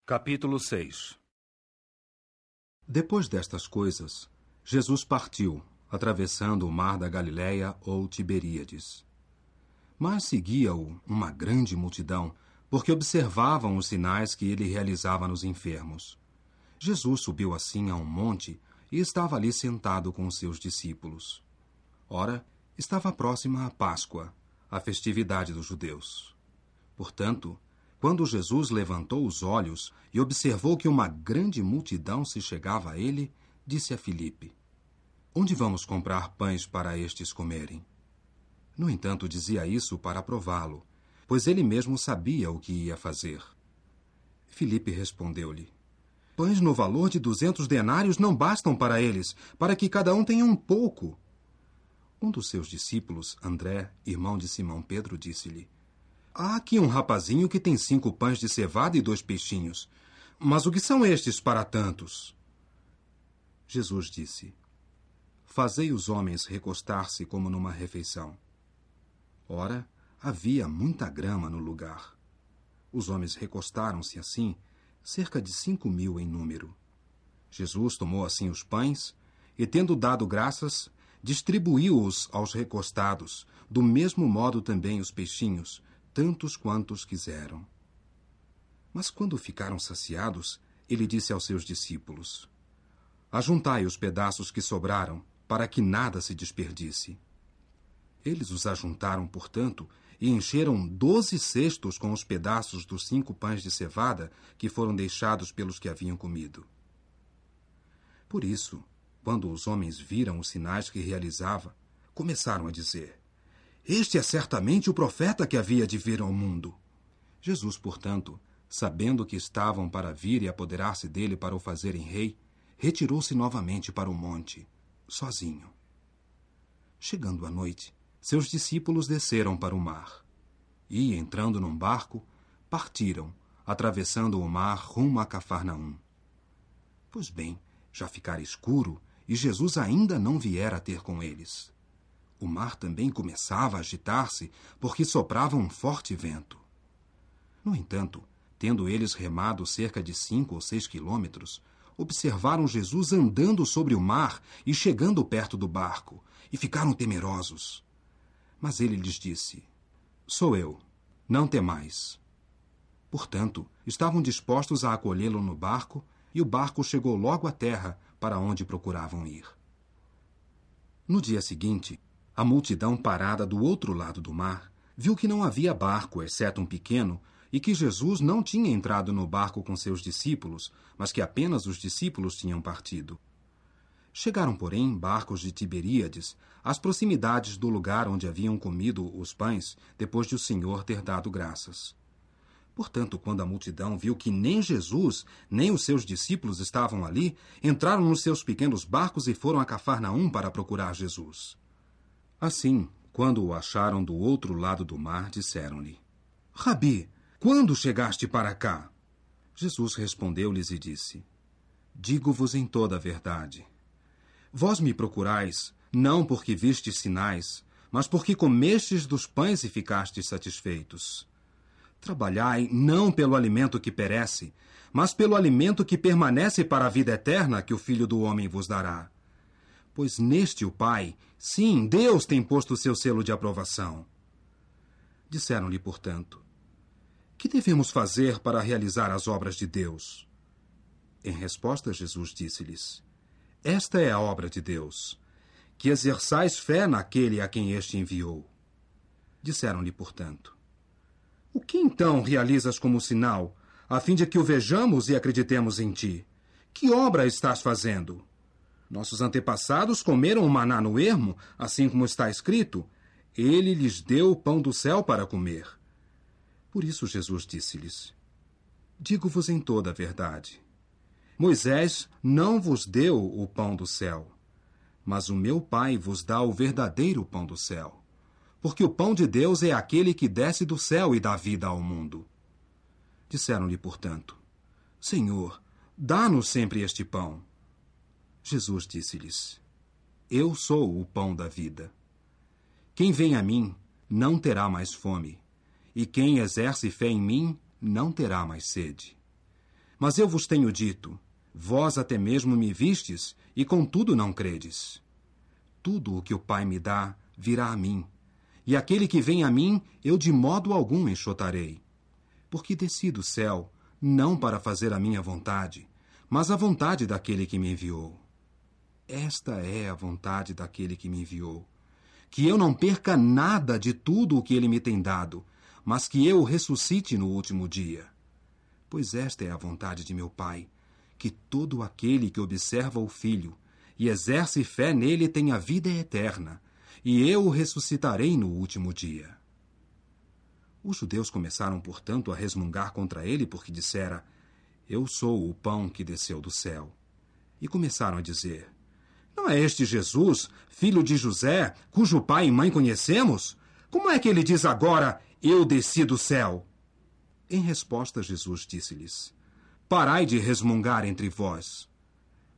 Capítulo 6. Depois destas coisas, Jesus partiu, atravessando o mar da Galileia ou Tiberíades. Mas seguia-o uma grande multidão, porque observavam os sinais que ele realizava nos enfermos. Jesus subiu assim a um monte e estava ali sentado com os seus discípulos. Ora, estava próxima a Páscoa, a festividade dos judeus. Portanto, quando Jesus levantou os olhos e observou que uma grande multidão se chegava a ele, disse a Filipe: "Onde vamos comprar pães para estes comerem?" No entanto, dizia isso para prová-lo, pois ele mesmo sabia o que ia fazer. Filipe respondeu-lhe: "Pães no valor de 200 denários não bastam para eles, para que cada um tenha um pouco." Um dos seus discípulos, André, irmão de Simão Pedro, disse-lhe: "Há aqui um rapazinho que tem 5 pães de cevada e 2 peixinhos. Mas o que são estes para tantos?" Jesus disse: "Fazei os homens recostar-se como numa refeição." Ora, havia muita grama no lugar. Os homens recostaram-se assim, cerca de 5.000 em número. Jesus tomou assim os pães e, tendo dado graças, distribuiu-os aos recostados, do mesmo modo também os peixinhos, tantos quantos quiseram. Mas quando ficaram saciados, ele disse aos seus discípulos: "Ajuntai os pedaços que sobraram, para que nada se desperdice." Eles os ajuntaram, portanto, e encheram 12 cestos com os pedaços dos 5 pães de cevada que foram deixados pelos que haviam comido. Por isso, quando os homens viram os sinais que realizava, começaram a dizer: "Este é certamente o profeta que havia de vir ao mundo." Jesus, portanto, sabendo que estavam para vir e apoderar-se dele para o fazerem rei, retirou-se novamente para o monte, sozinho. Chegando à noite, seus discípulos desceram para o mar e, entrando num barco, partiram, atravessando o mar rumo a Cafarnaum. Pois bem, já ficara escuro e Jesus ainda não viera ter com eles. O mar também começava a agitar-se, porque soprava um forte vento. No entanto, tendo eles remado cerca de 5 ou 6 quilômetros, observaram Jesus andando sobre o mar e chegando perto do barco, e ficaram temerosos. Mas ele lhes disse: "Sou eu, não temais." Portanto, estavam dispostos a acolhê-lo no barco, e o barco chegou logo à terra para onde procuravam ir. No dia seguinte, a multidão parada do outro lado do mar viu que não havia barco, exceto um pequeno, e que Jesus não tinha entrado no barco com seus discípulos, mas que apenas os discípulos tinham partido. Chegaram, porém, barcos de Tiberíades às proximidades do lugar onde haviam comido os pães, depois de o Senhor ter dado graças. Portanto, quando a multidão viu que nem Jesus, nem os seus discípulos estavam ali, entraram nos seus pequenos barcos e foram a Cafarnaum para procurar Jesus. Assim, quando o acharam do outro lado do mar, disseram-lhe: "Rabi, quando chegaste para cá?" Jesus respondeu-lhes e disse: "Digo-vos em toda a verdade. Vós me procurais, não porque vistes sinais, mas porque comestes dos pães e ficastes satisfeitos. Trabalhai não pelo alimento que perece, mas pelo alimento que permanece para a vida eterna, que o Filho do Homem vos dará. Pois neste o Pai, sim, Deus tem posto o seu selo de aprovação." Disseram-lhe, portanto: "Que devemos fazer para realizar as obras de Deus?" Em resposta, Jesus disse-lhes: "Esta é a obra de Deus, que exerçais fé naquele a quem este enviou." Disseram-lhe, portanto: "O que então realizas como sinal, a fim de que o vejamos e acreditemos em ti? Que obra estás fazendo? Nossos antepassados comeram o maná no ermo, assim como está escrito: Ele lhes deu o pão do céu para comer." Por isso Jesus disse-lhes: "Digo-vos em toda a verdade. Moisés não vos deu o pão do céu, mas o meu Pai vos dá o verdadeiro pão do céu, porque o pão de Deus é aquele que desce do céu e dá vida ao mundo." Disseram-lhe, portanto: "Senhor, dá-nos sempre este pão." Jesus disse-lhes: "Eu sou o pão da vida. Quem vem a mim não terá mais fome, e quem exerce fé em mim não terá mais sede. Mas eu vos tenho dito, vós até mesmo me vistes, e contudo não credes. Tudo o que o Pai me dá virá a mim, e aquele que vem a mim, eu de modo algum enxotarei. Porque desci do céu, não para fazer a minha vontade, mas a vontade daquele que me enviou. Esta é a vontade daquele que me enviou, que eu não perca nada de tudo o que ele me tem dado, mas que eu o ressuscite no último dia. Pois esta é a vontade de meu Pai, que todo aquele que observa o Filho e exerce fé nele tenha vida eterna, e eu o ressuscitarei no último dia. Os judeus começaram, portanto, a resmungar contra ele, porque dissera: Eu sou o pão que desceu do céu. E começaram a dizer: Não é este Jesus, filho de José, cujo pai e mãe conhecemos? Como é que ele diz agora: Eu desci do céu? Em resposta, Jesus disse-lhes: Parai de resmungar entre vós.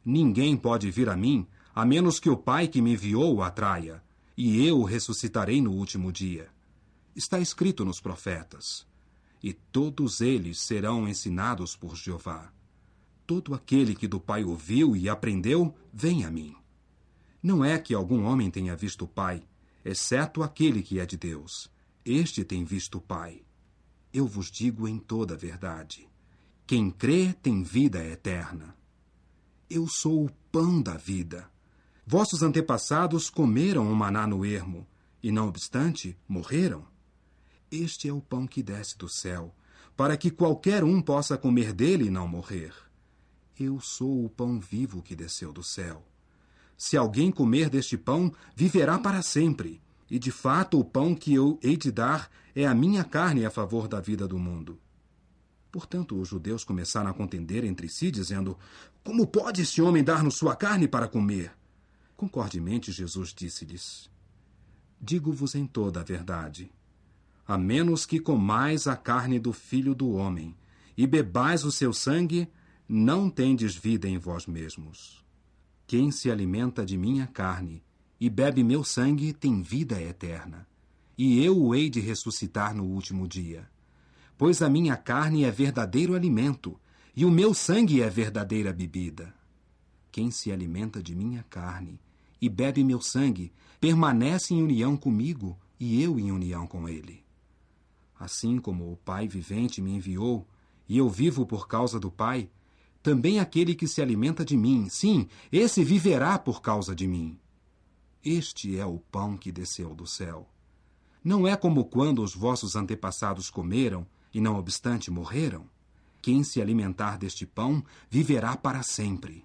Ninguém pode vir a mim, a menos que o Pai que me enviou o atraia, e eu o ressuscitarei no último dia. Está escrito nos profetas: E todos eles serão ensinados por Jeová. Todo aquele que do Pai ouviu e aprendeu, vem a mim. Não é que algum homem tenha visto o Pai, exceto aquele que é de Deus. Este tem visto o Pai. Eu vos digo em toda a verdade: quem crê tem vida eterna. Eu sou o pão da vida. Vossos antepassados comeram o maná no ermo, e não obstante, morreram. Este é o pão que desce do céu, para que qualquer um possa comer dele e não morrer. Eu sou o pão vivo que desceu do céu. Se alguém comer deste pão, viverá para sempre. E, de fato, o pão que eu hei de dar é a minha carne a favor da vida do mundo. Portanto, os judeus começaram a contender entre si, dizendo: Como pode esse homem dar-nos sua carne para comer? Concordemente, Jesus disse-lhes: Digo-vos em toda a verdade. A menos que comais a carne do Filho do Homem e bebais o seu sangue, não tendes vida em vós mesmos. Quem se alimenta de minha carne e bebe meu sangue tem vida eterna, e eu o hei de ressuscitar no último dia. Pois a minha carne é verdadeiro alimento, e o meu sangue é verdadeira bebida. Quem se alimenta de minha carne e bebe meu sangue, permanece em união comigo, e eu em união com ele. Assim como o Pai vivente me enviou, e eu vivo por causa do Pai, também aquele que se alimenta de mim, sim, esse viverá por causa de mim. Este é o pão que desceu do céu. Não é como quando os vossos antepassados comeram, e não obstante morreram. Quem se alimentar deste pão viverá para sempre.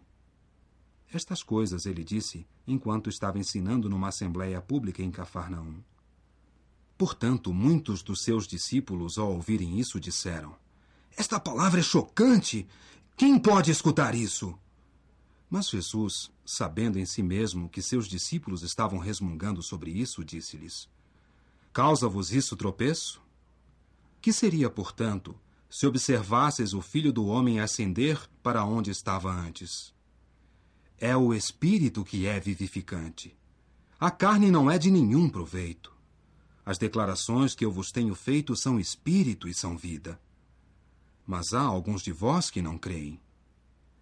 Estas coisas ele disse enquanto estava ensinando numa assembleia pública em Cafarnaum. Portanto, muitos dos seus discípulos, ao ouvirem isso, disseram: Esta palavra é chocante! Quem pode escutar isso? Mas Jesus, sabendo em si mesmo que seus discípulos estavam resmungando sobre isso, disse-lhes: Causa-vos isso tropeço? Que seria, portanto, se observasseis o Filho do Homem ascender para onde estava antes? É o Espírito que é vivificante. A carne não é de nenhum proveito. As declarações que eu vos tenho feito são espírito e são vida. Mas há alguns de vós que não creem.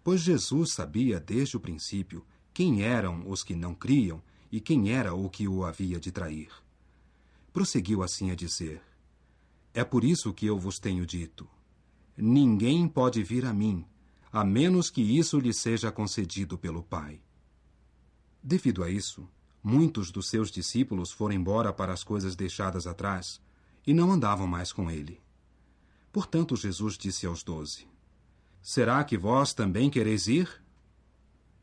Pois Jesus sabia desde o princípio quem eram os que não criam e quem era o que o havia de trair. Prosseguiu assim a dizer: É por isso que eu vos tenho dito: ninguém pode vir a mim, a menos que isso lhe seja concedido pelo Pai. Devido a isso, muitos dos seus discípulos foram embora para as coisas deixadas atrás e não andavam mais com ele. Portanto, Jesus disse aos 12: Será que vós também quereis ir?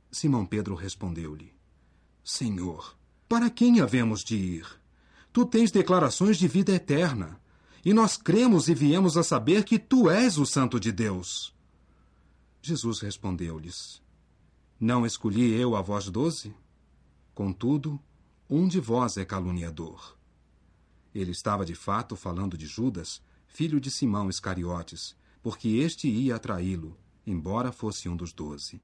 Simão Pedro respondeu-lhe: Senhor, para quem havemos de ir? Tu tens declarações de vida eterna, e nós cremos e viemos a saber que tu és o Santo de Deus. Jesus respondeu-lhes: Não escolhi eu a vós 12? Contudo, um de vós é caluniador. Ele estava de fato falando de Judas, filho de Simão Iscariotes, porque este ia traí-lo, embora fosse um dos 12.